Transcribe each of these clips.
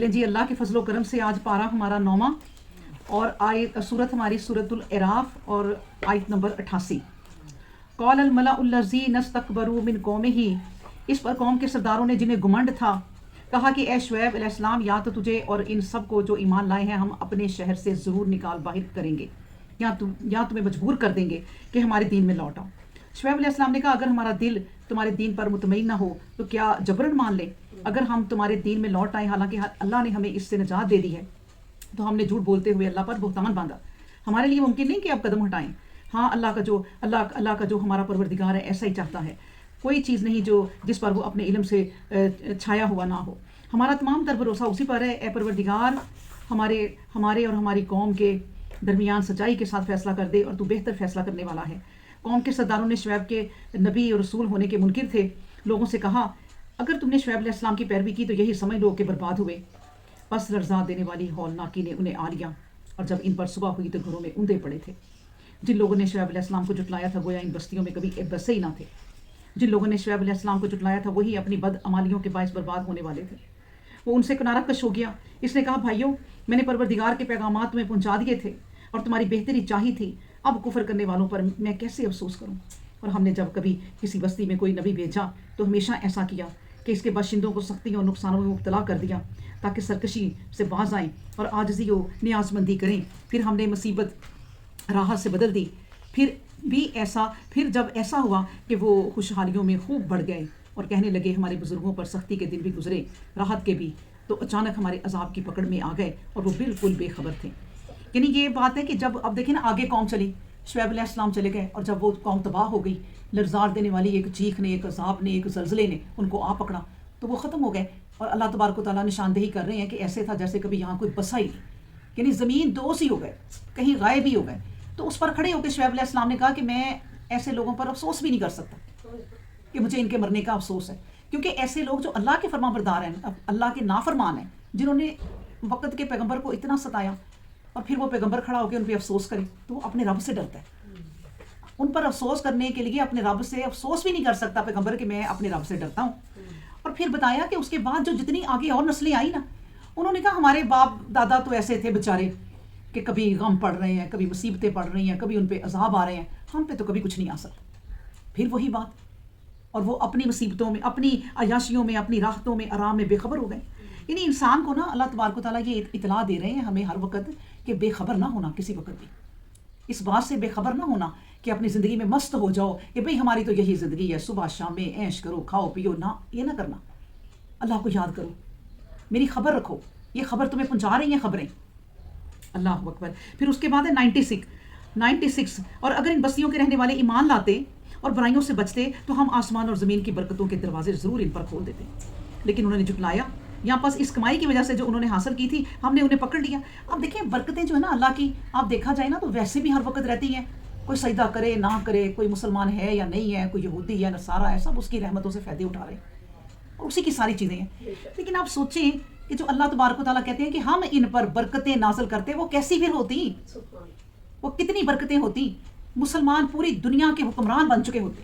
جی اللہ کے فضل و کرم سے آج پارہ ہمارا 9واں اور سورت ہماری سورت الاعراف اور آیت نمبر 88۔ قال الملأ الذین استکبروا من قومہ، اس پر قوم کے سرداروں نے جنہیں گمنڈ تھا کہا کہ اے شعیب علیہ السلام یا تو تجھے اور ان سب کو جو ایمان لائے ہیں ہم اپنے شہر سے ضرور نکال باہر کریں گے یا تمہیں مجبور کر دیں گے کہ ہمارے دین میں لوٹ آؤ۔ شعیب علیہ السلام نے کہا اگر ہمارا دل تمہارے دین پر مطمئن نہ ہو تو کیا جبرن مان لے؟ اگر ہم تمہارے دین میں لوٹ آئیں حالانکہ اللہ نے ہمیں اس سے نجات دے دی ہے تو ہم نے جھوٹ بولتے ہوئے اللہ پر بہتان باندھا۔ ہمارے لیے ممکن نہیں کہ اب قدم ہٹائیں۔ ہاں اللہ کا جو ہمارا پروردگار ہے ایسا ہی چاہتا ہے، کوئی چیز نہیں جس پر وہ اپنے علم سے چھایا ہوا نہ ہو۔ ہمارا تمام تر بھروسہ اسی پر ہے۔ اے پروردگار، ہمارے اور ہماری قوم کے درمیان سچائی کے ساتھ فیصلہ کر دے اور تو بہتر فیصلہ کرنے والا ہے۔ قوم کے سرداروں نے شعیب کے نبی اور رسول ہونے کے منکر تھے، لوگوں سے کہا اگر تم نے شعیب علیہ السلام کی پیروی کی تو یہی سمجھ لو کہ برباد ہوئے۔ پس لرزا دینے والی ہولناکی نے انہیں آ لیا اور جب ان پر صبح ہوئی تو گھروں میں اوندے پڑے تھے۔ جن لوگوں نے شعیب علیہ السلام کو جھٹلایا تھا گویا ان بستیوں میں کبھی ایک بسے ہی نہ تھے۔ جن لوگوں نے شعیب علیہ السلام کو جھٹلایا تھا وہی اپنی بد عمالیوں کے باعث برباد ہونے والے تھے۔ وہ ان سے کنارہ کش ہو گیا۔ اس نے کہا بھائیو، میں نے پروردگار کے پیغامات تمہیں پہنچا دیے تھے اور تمہاری بہتری چاہی تھی، اب کفر کرنے والوں پر میں کیسے افسوس کروں؟ اور ہم نے جب کبھی کسی بستی میں کوئی نبی بھیجا تو ہمیشہ ایسا کیا کہ اس کے باشندوں کو سختی اور نقصانوں میں مبتلا کر دیا تاکہ سرکشی سے باز آئیں اور عاجزی و نیاز مندی کریں۔ پھر ہم نے مصیبت راحت سے بدل دی۔ پھر جب ایسا ہوا کہ وہ خوشحالیوں میں خوب بڑھ گئے اور کہنے لگے ہمارے بزرگوں پر سختی کے دن بھی گزرے، راحت کے بھی، تو اچانک ہمارے عذاب کی پکڑ میں آ گئے اور وہ بالکل بے خبر تھے۔ یعنی یہ بات ہے کہ جب اب دیکھیں نا آگے قوم چلی، شعیب علیہ السلام چلے گئے اور جب وہ قوم تباہ ہو گئی، لرزار دینے والی ایک چیخ نے، ایک عذاب نے، ایک زلزلے نے ان کو آ پکڑا تو وہ ختم ہو گئے۔ اور اللہ تبارک و تعالیٰ نشاندہی کر رہے ہیں کہ ایسے تھا جیسے کبھی یہاں کوئی بسا ہی نہیں، یعنی زمین دوز ہی ہو گئے، کہیں غائب ہی ہو گئے۔ تو اس پر کھڑے ہو کے شعیب علیہ السلام نے کہا کہ میں ایسے لوگوں پر افسوس بھی نہیں کر سکتا کہ مجھے ان کے مرنے کا افسوس ہے، کیونکہ ایسے لوگ جو اللہ کے فرما بردار ہیں، اللہ کے نافرمان ہیں، جنہوں نے وقت کے پیغمبر کو اتنا ستایا اور پھر وہ پیغمبر کھڑا ہو کے ان پہ افسوس کرے تو وہ اپنے رب سے ڈرتا ہے۔ ان پر افسوس کرنے کے لیے اپنے رب سے افسوس بھی نہیں کر سکتا پیغمبر کہ میں اپنے رب سے ڈرتا ہوں۔ اور پھر بتایا کہ اس کے بعد جو جتنی آگے اور نسلیں آئی نا، انہوں نے کہا ہمارے باپ دادا تو ایسے تھے بیچارے کہ کبھی غم پڑ رہے ہیں، کبھی مصیبتیں پڑ رہی ہیں، کبھی ان پہ عذاب آ رہے ہیں، ہم پہ تو کبھی کچھ نہیں آ سکتا۔ پھر وہی بات، اور وہ اپنی مصیبتوں میں، اپنی عیاشیوں میں، اپنی راحتوں میں، آرام میں بے خبر ہو گئے۔ یعنی انسان کو نا اللہ تبارک و تعالیٰ یہ اطلاع دے رہے ہیں ہمیں ہر وقت کہ بے خبر نہ ہونا کسی وقت بھی، اس بات سے بے خبر نہ ہونا کہ اپنی زندگی میں مست ہو جاؤ کہ بھئی ہماری تو یہی زندگی ہے، صبح شام میں عیش کرو، کھاؤ پیو، نہ یہ نہ کرنا۔ اللہ کو یاد کرو، میری خبر رکھو، یہ خبر تمہیں پہنچا رہی ہیں خبریں۔ اللہ اکبر۔ پھر اس کے بعد ہے 96 اور اگر ان بستیوں کے رہنے والے ایمان لاتے اور برائیوں سے بچتے تو ہم آسمان اور زمین کی برکتوں کے دروازے ضرور ان پر کھول دیتے، لیکن انہوں نے جھٹلایا۔ یہاں پاس اس کمائی کی وجہ سے جو انہوں نے حاصل کی تھی ہم نے انہیں پکڑ لیا۔ اب دیکھیں برکتیں جو ہے نا اللہ کی، آپ دیکھا جائے نا تو ویسے بھی ہر وقت رہتی ہیں، کوئی سجدہ کرے نہ کرے، کوئی مسلمان ہے یا نہیں ہے، کوئی یہودی ہے نصارہ ہے، سب اس کی رحمتوں سے فائدے اٹھا رہے ہیں اور اسی کی ساری چیزیں ہیں۔ لیکن آپ سوچیں کہ جو اللہ تبارک و تعالیٰ کہتے ہیں کہ ہم ان پر برکتیں نازل کرتے، وہ کیسی پھر ہوتی، وہ کتنی برکتیں ہوتی، مسلمان پوری دنیا کے حکمران بن چکے ہوتے،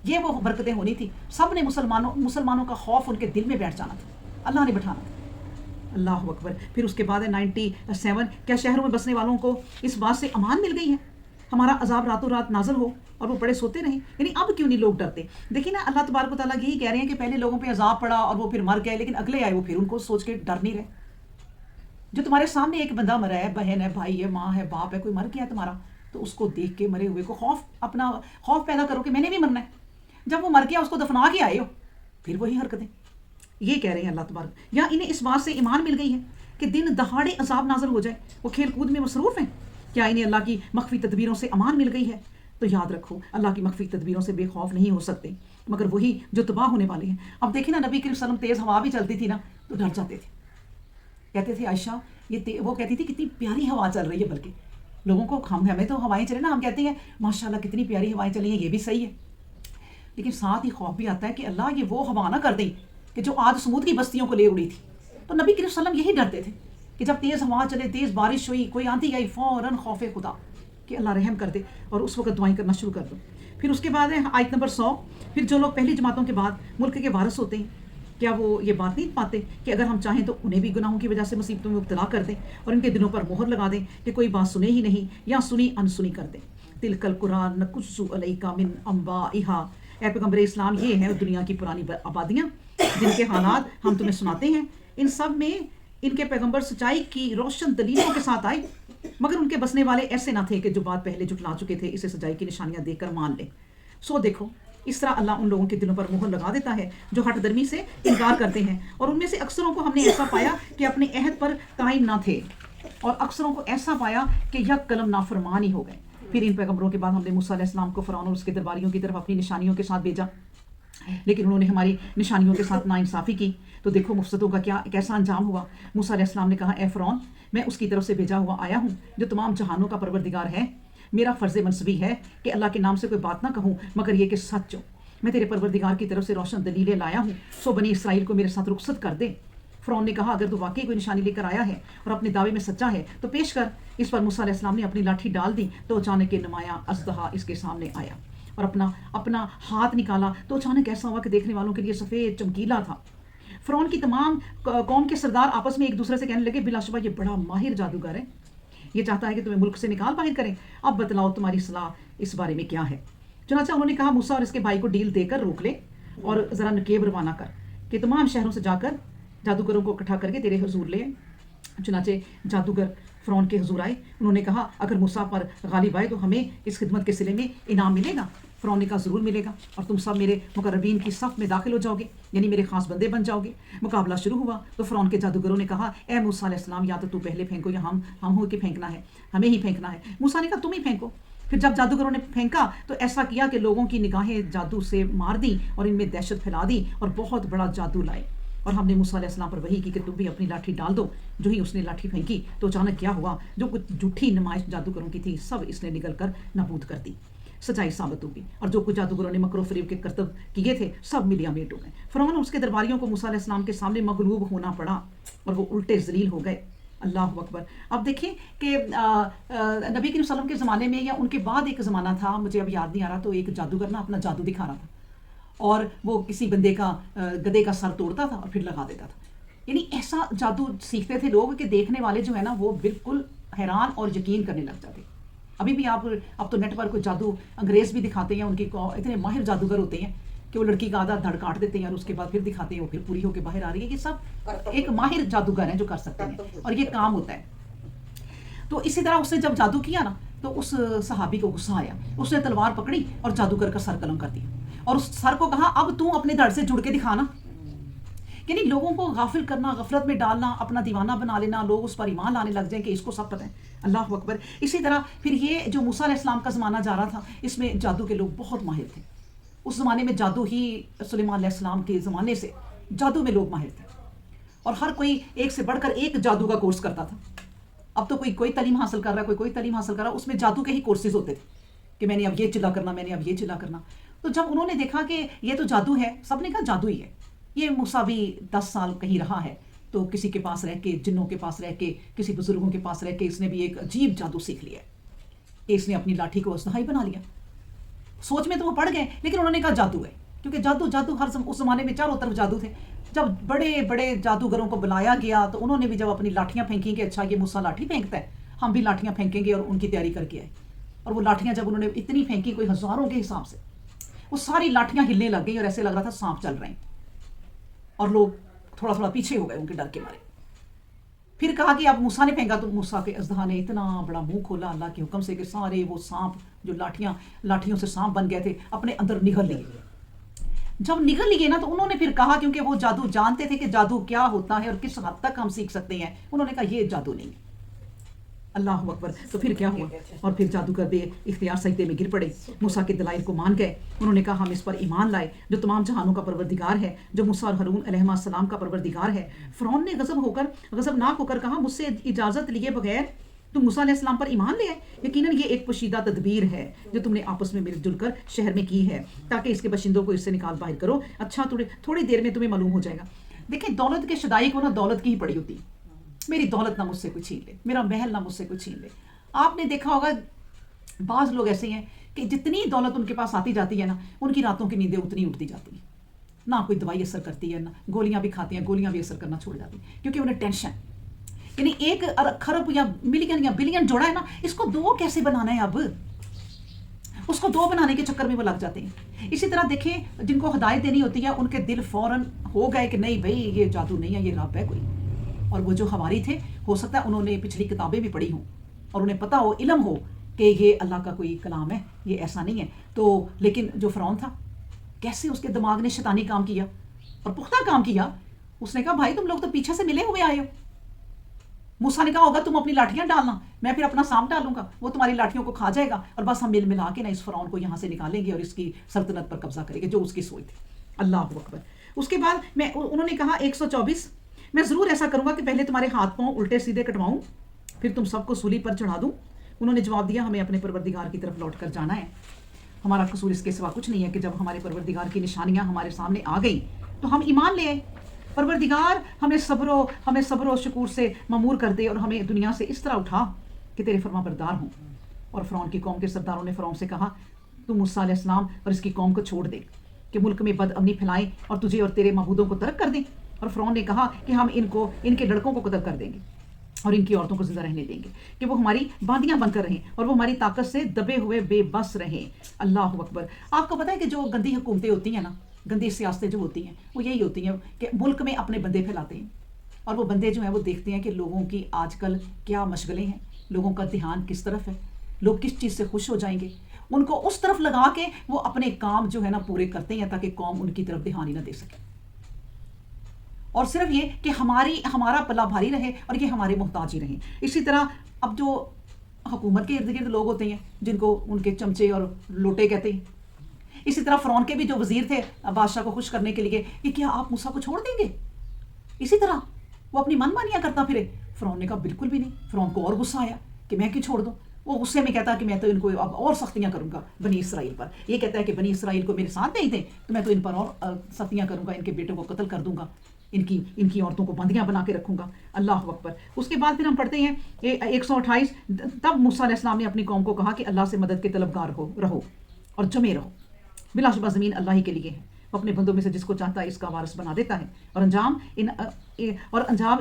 یہ وہ برکتیں ہونی تھی۔ سب نے مسلمانوں کا خوف ان کے دل میں بیٹھ جانا تھا، اللہ نے بٹھانا تھا۔ اللہ اکبر۔ پھر اس کے بعد ہے 97 کیا شہروں میں بسنے والوں کو اس بات سے امان مل گئی ہے ہمارا عذاب راتوں رات نازل ہو اور وہ پڑے سوتے رہیں؟ یعنی اب کیوں نہیں لوگ ڈرتے؟ دیکھیں نا اللہ تبارک و تعالیٰ یہی کہہ رہے ہیں کہ پہلے لوگوں پہ عذاب پڑا اور وہ پھر مر گئے، لیکن اگلے آئے وہ پھر ان کو سوچ کے ڈر نہیں رہے۔ جو تمہارے سامنے ایک بندہ مرا ہے، بہن ہے، بھائی ہے، ماں ہے، باپ ہے، کوئی مر گیا تمہارا، تو اس کو دیکھ کے مرے ہوئے کو اپنا خوف پیدا کرو کہ میں نے بھی مرنا ہے۔ جب وہ مر گیا اس کو دفنا کے آئے ہو، پھر وہی حرکتیں۔ یہ کہہ رہے ہیں اللہ تبارک، یا انہیں اس بات سے ایمان مل گئی ہے کہ دن دہاڑے عذاب نازل ہو جائے، وہ کھیل کود میں مصروف ہیں؟ کیا انہیں اللہ کی مخفی تدبیروں سے امان مل گئی ہے؟ تو یاد رکھو اللہ کی مخفی تدبیروں سے بے خوف نہیں ہو سکتے مگر وہی جو تباہ ہونے والے ہیں۔ اب دیکھیں نا نبی کریم صلی اللہ علیہ وسلم تیز ہوا بھی چلتی تھی نا تو ڈر جاتے تھے، کہتے تھے عائشہ وہ کہتی تھی کتنی پیاری ہوا چل رہی ہے، بلکہ لوگوں کو ہمیں تو ہوائیں چلے نا، ہم کہتے ہیں ماشاءاللہ کتنی پیاری ہوائیں چلی ہیں، یہ بھی صحیح ہے، لیکن ساتھ ہی خوف بھی آتا ہے کہ اللہ یہ وہ ہوا نہ کر دیں کہ جو آج سمود کی بستیوں کو لے اڑی تھی۔ تو نبی کریم صلی اللہ علیہ وسلم یہی ڈرتے تھے کہ جب تیز ہوا چلے، تیز بارش ہوئی، کوئی آندھی آئی، فوراً خوف خدا کہ اللہ رحم کر دے اور اس وقت دعائیں کرنا شروع کر دو۔ پھر اس کے بعد ہے آیت نمبر 100 پھر جو لوگ پہلی جماعتوں کے بعد ملک کے وارث ہوتے ہیں کیا وہ یہ بات نہیں پاتے کہ اگر ہم چاہیں تو انہیں بھی گناہوں کی وجہ سے مصیبتوں میں مبتلا کر دیں اور ان کے دلوں پر مہر لگا دیں کہ کوئی بات سنے ہی نہیں یا سنی انسنی کر دیں. تلک القرآن نقص علیک من انبائہا، اے پیغمبر اسلام یہ ہیں دنیا کی پرانی آبادیاں جن کے حالات ہم تمہیں سناتے ہیں. ان سب میں ان کے پیغمبر سچائی کی روشن دلیلوں کے ساتھ آئے، مگر ان کے بسنے والے ایسے نہ تھے کہ جو بات پہلے جھٹلا چکے تھے اسے سچائی کی نشانیاں دیکھ کر مان لیں. سو دیکھو اس طرح اللہ ان لوگوں کے دلوں پر مہر لگا دیتا ہے جو ہٹ درمی سے انکار کرتے ہیں، اور ان میں سے اکثروں کو ہم نے ایسا پایا کہ اپنے عہد پر قائم نہ تھے، اور اکثروں کو ایسا پایا کہ یک قلم نافرمان ہی ہو گئے. پھر ان پیغمبروں کے بعد ہم نے موسیٰ علیہ السلام کو فرعون اور اس کے درباریوں کی طرف اپنی نشانیوں کے ساتھ بھیجا، لیکن انہوں نے ہماری نشانیوں کے ساتھ ناانصافی کی. تو دیکھو مفسدوں کا کیسا انجام ہوا. موسیٰ علیہ السلام نے کہا اے فرعون، میں اس کی طرف سے بھیجا ہوا آیا ہوں جو تمام جہانوں کا پروردگار ہے. میرا فرض منصبی ہے کہ اللہ کے نام سے کوئی بات نہ کہوں مگر یہ کہ سچ ہو. میں تیرے پروردگار کی طرف سے روشن دلیلیں لایا ہوں، سو بنی اسرائیل کو میرے ساتھ رخصت کر دے. فرعون نے کہا اگر تو واقعی کوئی نشانی لے کر آیا ہے اور اپنے دعوے میں سچا ہے تو پیش کر. اس پر موسیٰ علیہ السلام نے اپنی لاٹھی ڈال دی تو اچانک ایک نمایاں اژدہا اس کے سامنے آیا اور اپنا ہاتھ نکالا تو اچانک ایسا ہوا کہ دیکھنے والوں کے لیے سفید چمکیلا تھا. فرعون کی تمام قوم کے سردار آپس میں ایک دوسرے سے کہنے لگے بلا شبہ یہ بڑا ماہر جادوگر ہے، یہ چاہتا ہے کہ تمہیں ملک سے نکال باہر کریں. اب بتلاؤ تمہاری صلاح اس بارے میں کیا ہے. چنانچہ انہوں نے کہا موسیٰ اور اس کے بھائی کو ڈیل دے کر روک لے اور ذرا نکیب روانہ کر کہ تمام شہروں سے جا کر جادوگروں کو اکٹھا کر کے تیرے حضور لے. چنانچہ جادوگر فرعون کے حضور آئے. انہوں نے کہا اگر موسیٰ پر غالب آئے تو ہمیں اس خدمت کے صلے میں انعام ملے گا. فرعون نے کہا ضرور ملے گا اور تم سب میرے مقربین کی صف میں داخل ہو جاؤ گے، یعنی میرے خاص بندے بن جاؤ گے. مقابلہ شروع ہوا تو فرعون کے جادوگروں نے کہا اے موسیٰ علیہ السلام یا تو پہلے پھینکو یا ہم ہو کے پھینکنا ہے، ہمیں ہی پھینکنا ہے. موسیٰ نے کہا تم ہی پھینکو. پھر جب جادوگروں نے پھینکا تو ایسا کیا کہ لوگوں کی نگاہیں جادو سے مار دیں اور ان میں دہشت پھیلا دی اور بہت بڑا جادو لائے. اور ہم نے موسیٰ علیہ السلام پر وحی کی کہ تم بھی اپنی لاٹھی ڈال دو. جو ہی اس نے لاٹھی پھینکی تو اچانک کیا ہوا، جو کچھ جھوٹی نمائش جادوگروں کی تھی سب اس نے نگل کر نابود کر دی، سچائی ثابت ہوگی. اور جو کچھ جادوگروں نے مکر و فریب کے کرتب کیے تھے سب ملیا میٹ ہو گئے. فرعون اور اس کے درباریوں کو موسیٰ علیہ السلام کے سامنے مغلوب ہونا پڑا اور وہ الٹے ذلیل ہو گئے. اللہ اکبر. اب دیکھیں کہ نبی کریم صلی اللہ علیہ وسلم کے زمانے میں یا ان کے بعد ایک زمانہ تھا، مجھے اب یاد نہیں آ رہا، تو ایک جادوگر نا اپنا جادو دکھا رہا تھا اور وہ کسی بندے کا گدھے کا سر توڑتا تھا اور پھر لگا دیتا تھا. یعنی ایسا جادو سیکھتے تھے لوگ کہ دیکھنے والے جو ہے نا وہ بالکل حیران اور یقین کرنے لگ جاتے. ابھی بھی اب تو نیٹ پر کوئی جادو انگریز بھی دکھاتے ہیں، ان کی اتنے ماہر جادوگر ہوتے ہیں کہ وہ لڑکی کا آدھا دھڑ کاٹ دیتے ہیں اور اس کے بعد پھر دکھاتے ہیں وہ پھر پوری ہو کے باہر آ رہی ہے. یہ سب ایک ماہر جادوگر ہیں جو کر سکتے ہیں اور یہ کام ہوتا ہے. تو اسی طرح اس نے جب جادو کیا نا تو اس صحابی کو غصہ آیا، اس نے تلوار پکڑی اور جادوگر کا سر قلم کر دیا اور اس سر کو کہا اب تو اپنے دھڑ سے جڑ کے دکھانا. یعنی لوگوں کو غافل کرنا، غفلت میں ڈالنا، اپنا دیوانہ بنا لینا، لوگ اس پر ایمان لانے لگ جائیں کہ اس کو سب پتہ ہے. اللہ اکبر. اسی طرح پھر یہ جو موسیٰ علیہ السلام کا زمانہ جا رہا تھا اس میں جادو کے لوگ بہت ماہر تھے. اس زمانے میں جادو ہی سلیمان علیہ السلام کے زمانے سے جادو میں لوگ ماہر تھے اور ہر کوئی ایک سے بڑھ کر ایک جادو کا کورس کرتا تھا. اب تو کوئی تعلیم حاصل کر رہا ہے، کوئی تعلیم حاصل کر رہا ہے، اس میں جادو کے ہی کورسز ہوتے تھے کہ میں نے اب یہ چلا کرنا، میں نے اب یہ چلا کرنا. تو جب انہوں نے دیکھا کہ یہ تو جادو ہے، سب نے کہا جادو ہی ہے. یہ موسیٰ بھی 10 سال کہیں رہا ہے تو کسی کے پاس رہ کے، جنوں کے پاس رہ کے، کسی بزرگوں کے پاس رہ کے اس نے بھی ایک عجیب جادو سیکھ لیا ہے. اس نے اپنی لاٹھی کو اسنہائی بنا لیا. سوچ میں تو وہ پڑ گئے لیکن انہوں نے کہا جادو ہے، کیونکہ جادو ہر اس زمانے میں چاروں طرف جادو تھے. جب بڑے بڑے جادوگروں کو بلایا گیا تو انہوں نے بھی جب اپنی لاٹھیاں پھینکی کہ اچھا یہ موسیٰ لاٹھی پھینکتا ہے، ہم بھی لاٹھیاں پھینکیں گے، اور ان کی تیاری کر کے آئے. اور وہ لاٹھیاں جب انہوں نے اتنی پھینکی کوئی ہزاروں کے حساب سے، وہ ساری لاٹھیاں ہلنے لگ گئی اور ایسے لگ رہا تھا سانپ چل رہے ہیں اور لوگ تھوڑا تھوڑا پیچھے ہو گئے ان کے ڈر کے مارے. پھر کہا کہ اب موسیٰ نے پھینکا تو موسیٰ کے اژدہا نے اتنا بڑا منہ کھولا اللہ کے حکم سے کہ سارے وہ سانپ جو لاٹھیوں سے سانپ بن گئے تھے اپنے اندر نگل لیے. جب نگل لیے نا تو انہوں نے پھر کہا، کیونکہ وہ جادو جانتے تھے کہ جادو کیا ہوتا ہے اور کس حد تک ہم سیکھ سکتے ہیں، انہوں نے کہا یہ جادو نہیں ہے. اللہ اکبر. تو پھر کیا ہوا اور پھر جادوگر بے اختیار سجدے میں گر پڑے، موسیٰ کے دلائل کو مان گئے. انہوں نے کہا ہم اس پر ایمان لائے جو تمام جہانوں کا پروردگار ہے، جو موسیٰ اور ہارون علیہ السلام کا پروردگار ہے. فرعون نے غضبناک ہو کر کہا مجھ سے اجازت لیے بغیر تم موسیٰ علیہ السلام پر ایمان لے آئے. یقیناً یہ ایک پوشیدہ تدبیر ہے جو تم نے آپس میں مل جل کر شہر میں کی ہے تاکہ اس کے باشندوں کو اس سے نکال باہر کرو. اچھا تھوڑی دیر میں تمہیں معلوم ہو جائے گا. دیکھیں دولت کے شدائی کو نا دولت کی ہی پڑی ہوتی. میری دولت نہ مجھ سے کوئی چھین لے، میرا محل نہ مجھ سے کوئی چھین لے. آپ نے دیکھا ہوگا بعض لوگ ایسے ہیں کہ جتنی دولت ان کے پاس آتی جاتی ہے نا ان کی راتوں کی نیندیں اتنی اٹھتی جاتی ہیں. نہ کوئی دوائی اثر کرتی ہے، نہ گولیاں بھی کھاتے ہیں، گولیاں بھی اثر کرنا چھوڑ جاتی ہیں کیونکہ انہیں ٹینشن. یعنی ایک کھرب یا ملین یا بلین جوڑا ہے نا، اس کو 2 کیسے بنانا ہے؟ اب اس کو 2 بنانے کے چکر میں وہ لگ جاتے ہیں. اسی طرح دیکھیں جن کو ہدایت دینی ہوتی ہے ان کے دل فوراً ہو گئے کہ نہیں بھائی یہ جادو نہیں ہے، یہ رب ہے کوئی. اور وہ جو ہماری تھے ہو سکتا ہے انہوں نے پچھلی کتابیں بھی پڑھی ہوں اور انہیں پتا ہو، علم ہو کہ یہ اللہ کا کوئی کلام ہے، یہ ایسا نہیں ہے. تو لیکن جو فرعون تھا، کیسے اس کے دماغ نے شیطانی کام کیا اور پختہ کام کیا. اس نے کہا بھائی تم لوگ تو پیچھے سے ملے ہوئے آئے ہو. موسیٰ نے کہا ہوگا تم اپنی لاٹھیاں ڈالنا، میں پھر اپنا سانپ ڈالوں گا، وہ تمہاری لاٹھیوں کو کھا جائے گا اور بس ہم مل ملا کے نا اس فرعون کو یہاں سے نکالیں گے اور اس کی سلطنت پر قبضہ کریں گے، جو اس کی سوچ تھی. اللہ اکبر. اس کے بعد انہوں نے کہا 124 میں ضرور ایسا کروں گا کہ پہلے تمہارے ہاتھ پاؤں الٹے سیدھے کٹواؤں، پھر تم سب کو سولی پر چڑھا دوں. انہوں نے جواب دیا ہمیں اپنے پروردگار کی طرف لوٹ کر جانا ہے، ہمارا قصور اس کے سوا کچھ نہیں ہے کہ جب ہمارے پروردگار کی نشانیاں ہمارے سامنے آ گئیں تو ہم ایمان لے آئے. پروردگار ہمیں صبر و شکور سے مامور کر دے اور ہمیں دنیا سے اس طرح اٹھا کہ تیرے فرما بردار ہوں. اور فرعون کی قوم کے سرداروں نے فرعون سے کہا تو موسیٰ علیہ السلام اور اس کی قوم کو چھوڑ دے کہ ملک میں بد امنی پھیلائیں اور تجھے اور تیرے معبودوں کو ترک کر دیں. اور فرعون نے کہا کہ ہم ان کے لڑکوں کو قتل کر دیں گے اور ان کی عورتوں کو زندہ رہنے دیں گے کہ وہ ہماری باندیاں بن کر رہیں اور وہ ہماری طاقت سے دبے ہوئے بے بس رہیں. اللہ اکبر. آپ کو پتہ ہے کہ جو گندی حکومتیں ہوتی ہیں نا، گندی سیاستیں جو ہوتی ہیں وہ یہی ہوتی ہیں کہ ملک میں اپنے بندے پھیلاتے ہیں اور وہ بندے جو ہیں وہ دیکھتے ہیں کہ لوگوں کی آج کل کیا مشغلیں ہیں، لوگوں کا دھیان کس طرف ہے، لوگ کس چیز سے خوش ہو جائیں گے، ان کو اس طرف لگا کے وہ اپنے کام جو ہے نا پورے کرتے ہیں تاکہ قوم ان کی طرف دھیان ہی نہ دے سکے. اور صرف یہ کہ ہمارا پلہ بھاری رہے اور یہ ہمارے محتاج ہی رہیں. اسی طرح اب جو حکومت کے ارد گرد لوگ ہوتے ہیں جن کو ان کے چمچے اور لوٹے کہتے ہیں، اسی طرح فرعون کے بھی جو وزیر تھے بادشاہ کو خوش کرنے کے لیے کہ کیا آپ موسیٰ کو چھوڑ دیں گے، اسی طرح وہ اپنی من مانیاں کرتا پھرے. فرعون نے کہا بالکل بھی نہیں. فرعون کو اور غصہ آیا کہ میں کیوں چھوڑ دوں. وہ غصے میں کہتا کہ میں تو ان کو اب اور سختیاں کروں گا بنی اسرائیل پر. یہ کہتا ہے کہ بنی اسرائیل کو میرے ساتھ بھیج دیں تو میں تو ان پر اور سختیاں کروں گا، ان کے بیٹوں کو قتل کر دوں گا، ان کی عورتوں کو بندیاں بنا کے رکھوں گا. اللہ اکبر. اس کے بعد پھر ہم پڑھتے ہیں 128 تب موسیٰ علیہ السلام نے اپنی قوم کو کہا کہ اللہ سے مدد کے طلبگار رہو اور جمے رہو. بلا شبہ زمین اللہ ہی کے لیے ہے، وہ اپنے بندوں میں سے جس کو چاہتا ہے اس کا وارث بنا دیتا ہے اور انجام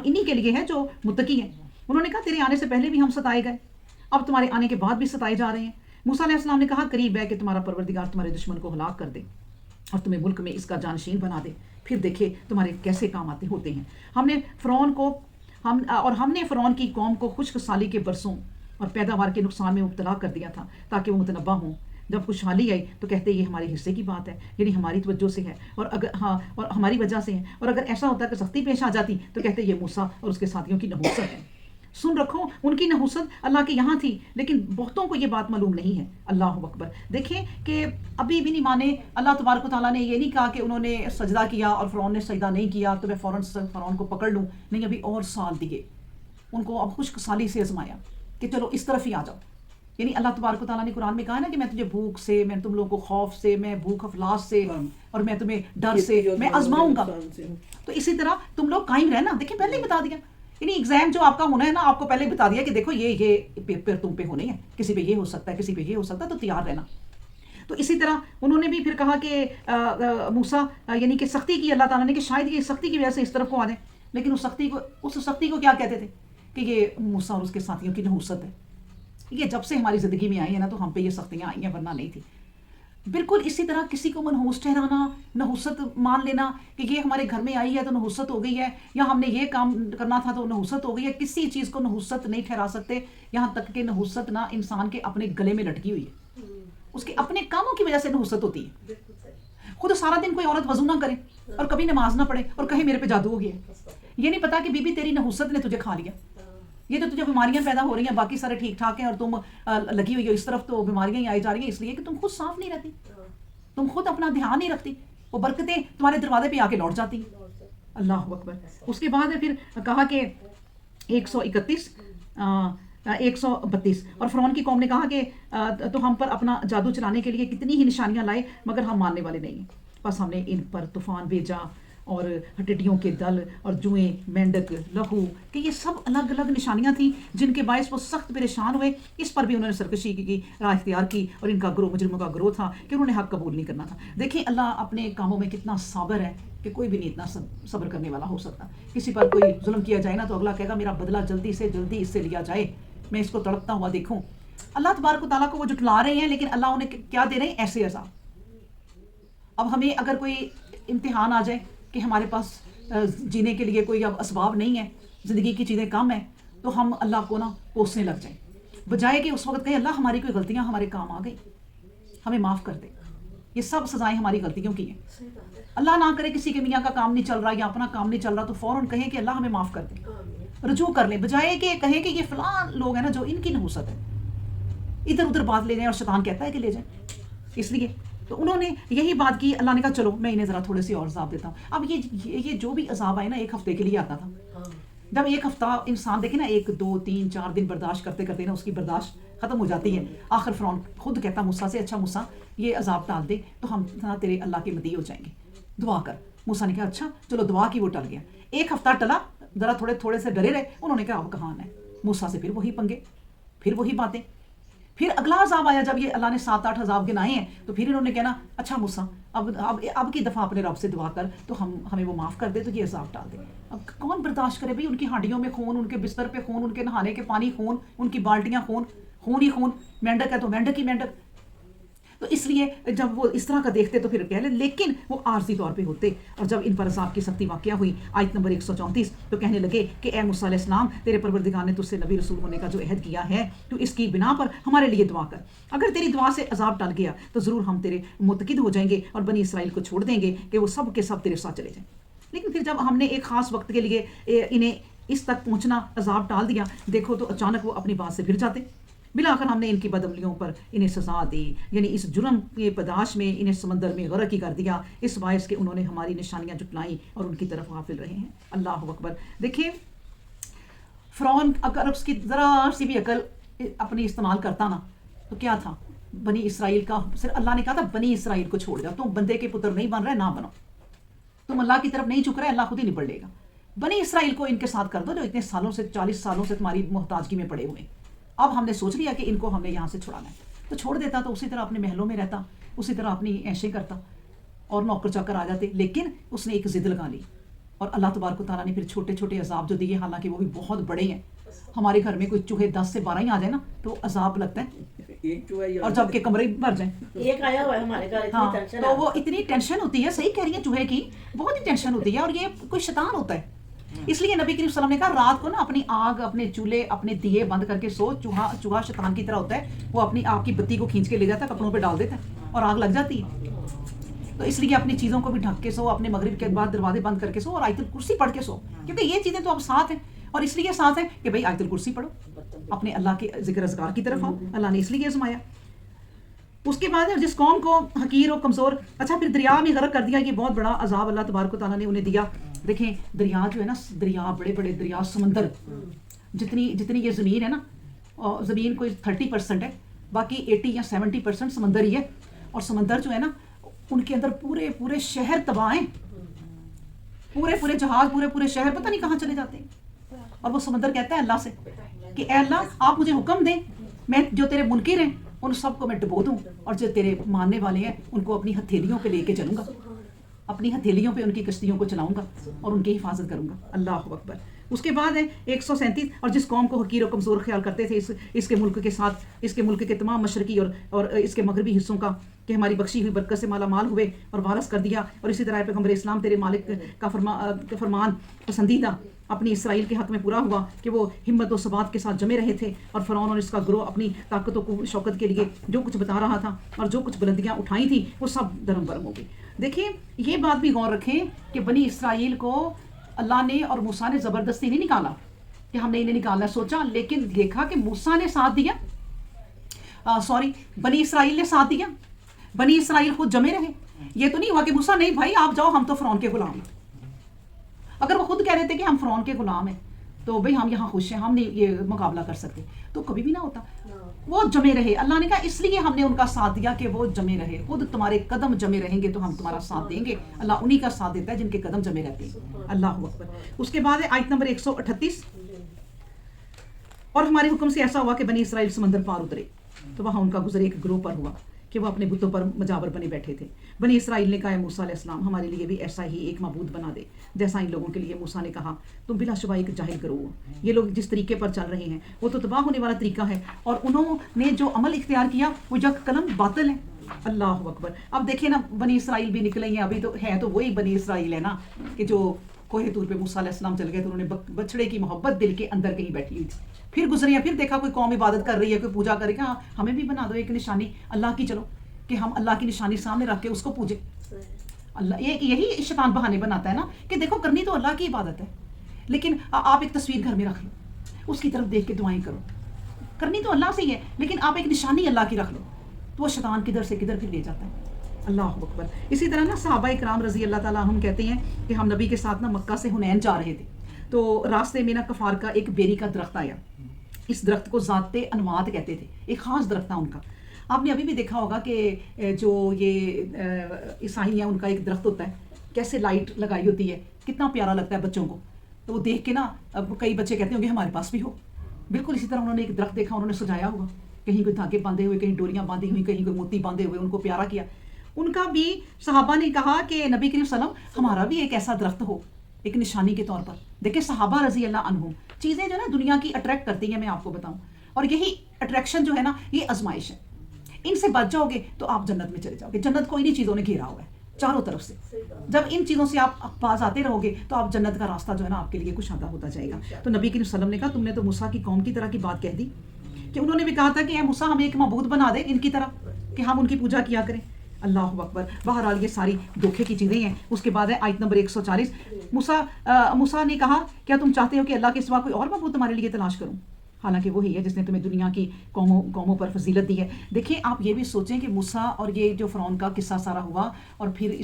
انہی کے لیے ہے جو متقی ہیں. انہوں نے کہا تیرے آنے سے پہلے بھی ہم ستائے گئے، اب تمہارے آنے کے بعد بھی ستائے جا رہے ہیں. موسیٰ علیہ السلام نے کہا قریب ہے کہ تمہارا پروردگار تمہارے دشمن کو ہلاک کر دے اور تمہیں ملک میں اس کا جانشین بنا دے، پھر دیکھے تمہارے کیسے کام آتے ہوتے ہیں. ہم نے فرعون کی قوم کو خشک سالی کے برسوں اور پیداوار کے نقصان میں مبتلا کر دیا تھا تاکہ وہ متنبہ ہوں. جب خوشحالی آئی تو کہتے یہ ہمارے حصے کی بات ہے، یعنی ہماری توجہ سے ہے اور ہماری وجہ سے ہے. اور اگر ایسا ہوتا کہ سختی پیش آ جاتی تو کہتے یہ موسیٰ اور اس کے ساتھیوں کی نحوست ہے. سن رکھو ان کی نحوست اللہ کے یہاں تھی لیکن بہتوں کو یہ بات معلوم نہیں ہے. اللہ اکبر. دیکھیں کہ ابھی بھی نہیں مانے. اللہ تبارک و تعالیٰ نے یہ نہیں کہا کہ انہوں نے سجدہ کیا اور فرعون نے سجدہ نہیں کیا تو میں فوراً فرعون کو پکڑ لوں. نہیں، ابھی اور سال دیے ان کو، اب خشک سالی سے آزمایا کہ چلو اس طرف ہی آ جاؤ. یعنی اللہ تبارک و تعالیٰ نے قرآن میں کہا نا کہ میں تجھے بھوک سے، میں تم لوگوں کو خوف سے، میں بھوک افلاس سے اور میں تمہیں ڈر سے میں آزماؤں گا. تو اسی طرح تم لوگ قائم رہنا. دیکھیں پہلے ہی بتا دیا، یعنی ایگزام جو آپ کا ہونا ہے نا آپ کو پہلے بتا دیا کہ دیکھو یہ پیپر تم پہ ہونے ہیں، کسی پہ یہ ہو سکتا ہے، کسی پہ یہ ہو سکتا ہے، تو تیار رہنا. تو اسی طرح انہوں نے بھی پھر کہا کہ موسیٰ یعنی کہ سختی کی اللہ تعالیٰ نے کہ شاید یہ سختی کی وجہ سے اس طرف کو آ جائیں. لیکن اس سختی کو کیا کہتے تھے کہ یہ موسیٰ اور اس کے ساتھیوں کی نحوست ہے. یہ جب سے ہماری زندگی میں آئی ہیں نا تو ہم پہ یہ سختیاں آئی ہیں، ورنہ نہیں تھی. بالکل اسی طرح کسی کو منحوس ٹھہرانا، نحوست مان لینا کہ یہ ہمارے گھر میں آئی ہے تو نحوست ہو گئی ہے، یا ہم نے یہ کام کرنا تھا تو نحوست ہو گئی ہے. کسی چیز کو نحوست نہیں ٹھہرا سکتے، یہاں تک کہ نحوست نہ انسان کے اپنے گلے میں لٹکی ہوئی ہے، اس کے اپنے کاموں کی وجہ سے نحوست ہوتی ہے. خود سارا دن کوئی عورت وضو نہ کرے اور کبھی نماز نہ پڑھے اور کہے میرے پہ جادو ہو گیا، یہ نہیں پتا کہ بی بی تیری نحوست نے تجھے کھا لیا. یہ تو تجھے بیماریاں پیدا ہو رہی ہیں، باقی سارے ٹھیک ٹھاک ہیں اور تم لگی ہوئی ہو اس طرف، تو بیماریاں ہی آئی جا رہی ہیں اس لیے کہ تم خود صاف نہیں رہتی، تم خود اپنا دھیان نہیں رکھتی. وہ برکتیں تمہارے دروازے پہ آ کے لوٹ جاتی ہیں. اللہ اکبر. اس کے بعد پھر کہا کہ 131 132 اور فرعون کی قوم نے کہا کہ تو ہم پر اپنا جادو چلانے کے لیے کتنی ہی نشانیاں لائے مگر ہم ماننے والے نہیں ہیں. بس ہم نے ان پر طوفان بھیجا اور ٹڈیوں کے دل اور جوئیں، مینڈک، لہو، کہ یہ سب الگ الگ نشانیاں تھیں جن کے باعث وہ سخت پریشان ہوئے. اس پر بھی انہوں نے سرکشی کی، راہ اختیار کی، اور ان کا گروہ مجرموں کا گروہ تھا کہ انہوں نے حق قبول نہیں کرنا تھا. دیکھیں اللہ اپنے کاموں میں کتنا صابر ہے کہ کوئی بھی نہیں اتنا صبر کرنے والا ہو سکتا. کسی پر کوئی ظلم کیا جائے نا تو اگلا کہے گا میرا بدلہ جلدی سے جلدی اس سے لیا جائے، میں اس کو تڑپتا ہوا دیکھوں. اللہ تبارک و تعالیٰ کو وہ جھٹلا رہے ہیں، لیکن اللہ انہیں کیا دے رہے ہیں؟ ایسے عذاب. اب ہمیں اگر کوئی امتحان آ جائے کہ ہمارے پاس جینے کے لیے کوئی اب اسباب نہیں ہے، زندگی کی چیزیں کم ہیں، تو ہم اللہ کو نا کوسنے لگ جائیں، بجائے کہ اس وقت کہیں اللہ ہماری کوئی غلطیاں ہمارے کام آ گئی، ہمیں معاف کر دے. یہ سب سزائیں ہماری غلطیوں کی ہیں. اللہ نہ کرے کسی کے میاں کا کام نہیں چل رہا یا اپنا کام نہیں چل رہا تو فوراً کہیں کہ اللہ ہمیں معاف کر دے، رجوع کر لیں، بجائے کہ کہیں کہ یہ فلاں لوگ ہیں نا جو ان کی نحوست ہے، ادھر ادھر بات لے جائیں اور شیطان کہتا ہے کہ لے جائیں. اس لیے تو انہوں نے یہی بات کی. اللہ نے کہا چلو میں انہیں ذرا تھوڑے سے اور عذاب دیتا ہوں. اب یہ جو بھی عذاب آئے نا ایک ہفتے کے لیے آتا تھا. جب ایک ہفتہ انسان دیکھے نا 1 2 3 4 دن برداشت کرتے کرتے نا اس کی برداشت ختم ہو جاتی ہے. آخر فرعون خود کہتا موسیٰ سے اچھا موسیٰ یہ عذاب ٹال دے تو ہم تیرے اللہ کے مدعی ہو جائیں گے، دعا کر. موسیٰ نے کہا اچھا چلو دعا کی، وہ ٹل گیا. ایک ہفتہ ٹلا، ذرا تھوڑے سے ڈرے رہے. انہوں نے کہا اب کہاں ہے موسیٰ سے، پھر وہی پنگے، پھر وہی باتیں. پھر اگلا عذاب آیا جب یہ اللہ نے 7 8 عذاب گنائے ہیں تو پھر انہوں نے کہنا اچھا موسیٰ اب کی دفعہ اپنے رب سے دعا کر تو ہمیں وہ معاف کر دے تو یہ عذاب ڈال دے. اب کون برداشت کرے بھائی؟ ان کی ہانڈیوں میں خون، ان کے بستر پہ خون، ان کے نہانے کے پانی خون، ان کی بالٹیاں خون، خون ہی خون. مینڈک ہے تو مینڈک ہی مینڈک. تو اس لیے جب وہ اس طرح کا دیکھتے تو پھر کہہ لیں، لیکن وہ عارضی طور پہ ہوتے. اور جب ان پر عذاب کی سختی واقعہ ہوئی آیت نمبر 134 تو کہنے لگے کہ اے موسیٰ علیہ السلام تیرے پروردگار نے تجھ سے نبی رسول ہونے کا جو عہد کیا ہے تو اس کی بنا پر ہمارے لیے دعا کر. اگر تیری دعا سے عذاب ٹل گیا تو ضرور ہم تیرے متقد ہو جائیں گے اور بنی اسرائیل کو چھوڑ دیں گے کہ وہ سب کے سب تیرے ساتھ چلے جائیں. لیکن پھر جب ہم نے ایک خاص وقت کے لیے انہیں اس تک پہنچنا عذاب ٹال دیا، دیکھو تو اچانک وہ اپنی بات سے پھر جاتے. بلاخر ہم نے ان کی بدعملیوں پر انہیں سزا دی، یعنی اس جرم کے پداش میں انہیں سمندر میں غرق ہی کر دیا، اس باعث کہ انہوں نے ہماری نشانیاں جھٹلائیں اور ان کی طرف غافل رہے ہیں. اللہ اکبر. دیکھیں فرعون اگر اس کی ذرا سی بھی عقل اپنی استعمال کرتا نا تو کیا تھا؟ بنی اسرائیل کا صرف اللہ نے کہا تھا بنی اسرائیل کو چھوڑ جاؤ. تم بندے کے پتر نہیں بن رہے، نہ بنو. تم اللہ کی طرف نہیں جھک رہے، اللہ خود ہی نبڑ لے گا. بنی اسرائیل کو ان کے ساتھ کر دو جو اتنے سالوں سے 40 سالوں سے تمہاری محتاجگی میں پڑے ہوئے. اب ہم نے سوچ لیا کہ ان کو ہم نے یہاں سے چھڑانا ہے، تو چھوڑ دیتا تو اسی طرح اپنے محلوں میں رہتا، اسی طرح اپنی عیشیں کرتا اور نوکر چاکر آ جاتے. لیکن اس نے ایک ضد لگا لی اور اللہ تبارک و تعالیٰ نے پھر چھوٹے چھوٹے عذاب جو دیے، حالانکہ وہ بھی بہت بڑے ہیں. ہمارے گھر میں کوئی چوہے 10 سے 12 ہی آ جائے نا تو عذاب لگتا ہے، اور جب کہ کمرے بھر جائیں. ایک آیا ہوا ہے ہمارے گھر، ہاں تو وہ اتنی ٹینشن ہوتی ہے. صحیح کہہ رہی ہے، چوہے کی بہت ہی ٹینشن ہوتی ہے، اور یہ کوئی شیطان ہوتا ہے. اس لیے نبی کریم صلی اللہ علیہ وسلم نے کہا رات کو نا اپنی آگ، اپنے چولہے، اپنے دیے بند کر کے سو. چوہا شیطان کی طرح ہوتا ہے، وہ اپنی آگ کی بتی کو کھینچ کے لے جاتا ہے، کپڑوں پہ ڈال دیتا ہے اور آگ لگ جاتی ہے. تو اس لیے اپنی چیزوں کو بھی ڈھک کے سو، اپنے مغرب کے بعد دروازے بند کر کے سو اور آیت الکرسی پڑھ کے سو، کیونکہ یہ چیزیں تو اب ساتھ ہیں. اور اس لیے ساتھ ہیں کہ بھائی آیت الکرسی پڑھو، اپنے اللہ کے ذکر اذکار کی طرف آؤ. اللہ نے اس لیے آزمایا. اس کے بعد جس قوم کو حقیر و کمزور، اچھا پھر دریا میں غرق کر دیا. یہ بہت بڑا عذاب اللہ تبارک و تعالیٰ نے انہیں دیا. دیکھیں دریا جو ہے نا، دریا بڑے بڑے دریا، سمندر جتنی یہ زمین ہے نا، زمین کوئی 30% ہے، باقی 80 یا 70% سمندر ہی ہے. اور سمندر جو ہے نا ان کے اندر پورے شہر تباہ ہیں، پورے جہاز، پورے شہر پتہ نہیں کہاں چلے جاتے ہیں. اور وہ سمندر کہتا ہے اللہ سے کہ اے اللہ آپ مجھے حکم دیں، میں جو تیرے منکر ہیں ان سب کو میں ڈبو دوں، اور جو تیرے ماننے والے ہیں ان کو اپنی ہتھیلیوں پہ لے کے چلوں گا، اپنی ہتھیلیوں پہ ان کی کشتیوں کو چلاؤں گا اور ان کی حفاظت کروں گا. اللہ اکبر. اس کے بعد ہے 137 اور جس قوم کو حقیر و کمزور خیال کرتے تھے اس کے ملک کے ساتھ، اس کے ملک کے تمام مشرقی اور اس کے مغربی حصوں کا، کہ ہماری بخشی ہوئی برکت سے مالا مال ہوئے اور وارث کر دیا. اور اسی طرح پیغمبر اسلام تیرے مالک کا فرمان پسندیدہ اپنی اسرائیل کے حق میں پورا ہوا کہ وہ ہمت و ثبات کے ساتھ جمے رہے تھے. اور فرعون اور اس کا گروہ اپنی طاقت و شوکت کے لیے جو کچھ بتا رہا تھا اور جو کچھ بلندیاں اٹھائی تھیں وہ سب درم برم ہو گئی. دیکھیں یہ بات بھی غور رکھیں کہ بنی اسرائیل کو اللہ نے اور موسیٰ نے زبردستی نہیں نکالا کہ ہم نے انہیں نکالنا سوچا، لیکن دیکھا کہ موسیٰ نے ساتھ دیا، بنی اسرائیل نے ساتھ دیا. بنی اسرائیل خود جمے رہے. یہ تو نہیں ہوا کہ موسیٰ نہیں بھائی آپ جاؤ، ہم تو فرعون کے غلام ہیں. اگر وہ خود کہہ رہے تھے کہ ہم فرعون کے غلام ہیں تو بھئی ہم یہاں خوش ہیں، ہم نہیں یہ مقابلہ کر سکتے، تو کبھی بھی نہ ہوتا. وہ جمے رہے. اللہ نے کہا اس لیے ہم نے ان کا ساتھ دیا کہ وہ جمے رہے. خود تمہارے قدم جمے رہیں گے تو ہم تمہارا ساتھ دیں گے. اللہ انہی کا ساتھ دیتا ہے جن کے قدم جمے رہتے ہیں. اللہ اکبر. اس کے بعد ہے آیت نمبر 138. اور ہمارے حکم سے ایسا ہوا کہ بنی اسرائیل سمندر پار اترے تو وہاں ان کا گزر ایک گروہ پر ہوا کہ وہ اپنے بتوں پر مجاور بنے بیٹھے تھے. بنی اسرائیل نے کہا موسیٰ علیہ السلام ہمارے لیے بھی ایسا ہی ایک معبود بنا دے جیسا ان لوگوں کے لیے. موسیٰ نے کہا تم بلا شبہ ایک جاہل گروہ ہو. یہ لوگ جس طریقے پر چل رہے ہیں وہ تو تباہ ہونے والا طریقہ ہے، اور انہوں نے جو عمل اختیار کیا وہ یک قلم باطل ہے. اللہ اکبر. اب دیکھیں نا بنی اسرائیل بھی نکلے ہیں، ابھی تو ہے تو وہی بنی اسرائیل ہے نا کہ جو کوہ طور پہ موسیٰ علیہ السلام چل گئے تو انہوں نے بچڑے کی محبت دل کے اندر کہیں بیٹھی ہوئی تھی. پھر گزری ہیں، پھر دیکھا کوئی قوم عبادت کر رہی ہے، کوئی پوجا کرے گا، ہمیں بھی بنا دو ایک نشانی اللہ کی، چلو کہ ہم اللہ کی نشانی سامنے رکھ کے اس کو پوجے. اللہ یہی شیطان بہانے بناتا ہے نا کہ دیکھو کرنی تو اللہ کی عبادت ہے، لیکن آپ ایک تصویر گھر میں رکھ لو، اس کی طرف دیکھ کے دعائیں کرو. کرنی تو اللہ سے ہی ہے لیکن آپ ایک نشانی اللہ کی رکھ لو تو وہ شیطان کدھر سے کدھر پھر لے جاتا ہے. اللہ اکبر. اسی طرح نا صحابہ کرام رضی اللہ تعالیٰ عنہم کہتے ہیں کہ ہم نبی کے ساتھ نا مکہ سے حنین جا رہے تھے تو راستے میں نا کفار کا ایک بیری کا درخت آیا. اس درخت کو ذات انوات کہتے تھے، ایک خاص درخت تھا ان کا. آپ نے ابھی بھی دیکھا ہوگا کہ جو یہ عیسائی ہیں ان کا ایک درخت ہوتا ہے، کیسے لائٹ لگائی ہوتی ہے، کتنا پیارا لگتا ہے بچوں کو. تو وہ دیکھ کے نا اب کئی بچے کہتے ہوں گے ہمارے پاس بھی ہو. بالکل اسی طرح انہوں نے ایک درخت دیکھا، انہوں نے سجایا ہوا، کہیں کوئی دھاگے باندھے ہوئے، کہیں ڈوریاں باندھی ہوئی، کہیں کوئی موتی باندھے ہوئے، ان کو پیارا کیا. ان کا بھی صحابہ نے کہا کہ نبی کریم صلی اللہ علیہ وسلم ہمارا بھی ایک ایسا درخت ہو ایک نشانی کے طور پر. دیکھیں صحابہ رضی اللہ عنہم چیزیں جو نا دنیا کی اٹریکٹ کرتی ہیں، میں آپ کو بتاؤں، اور یہی اٹریکشن جو ہے نا یہ آزمائش ہے. ان سے بچ جاؤ گے تو آپ جنت میں چلے جاؤ گے. جنت کو انہی چیزوں نے گھیرا ہوا ہے چاروں طرف سے. جب ان چیزوں سے آپ پاس آتے رہو گے تو آپ جنت کا راستہ جو ہے نا آپ کے لیے کشادہ ہوتا جائے گا. تو نبی کریم صلی اللہ علیہ وسلم نے کہا تم نے تو موسیٰ کی قوم کی طرح کی بات کہہ دی کہ انہوں نے بھی کہا تھا کہ اے موسیٰ ہمیں ایک معبود بنا دے ان کی طرح کہ ہم ان کی پوجا کیا کریں. اللہ اکبر. بہرحال یہ ساری دھوکے کی چیزیں ہیں. اس کے بعد ہے آیت نمبر 140. موسیٰ نے کہا کیا تم چاہتے ہو کہ اللہ کے سوا کوئی اور معبود تمہارے لیے تلاش کروں، حالانکہ وہی ہے جس نے تمہیں دنیا کی قوموں پر فضیلت دی ہے. دیکھیں آپ یہ بھی سوچیں کہ موسیٰ اور یہ جو فرعون کا قصہ سارا ہوا اور پھر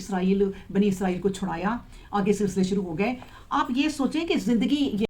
بنی اسرائیل کو چھڑایا، آگے سلسلے شروع ہو گئے. آپ یہ سوچیں کہ زندگی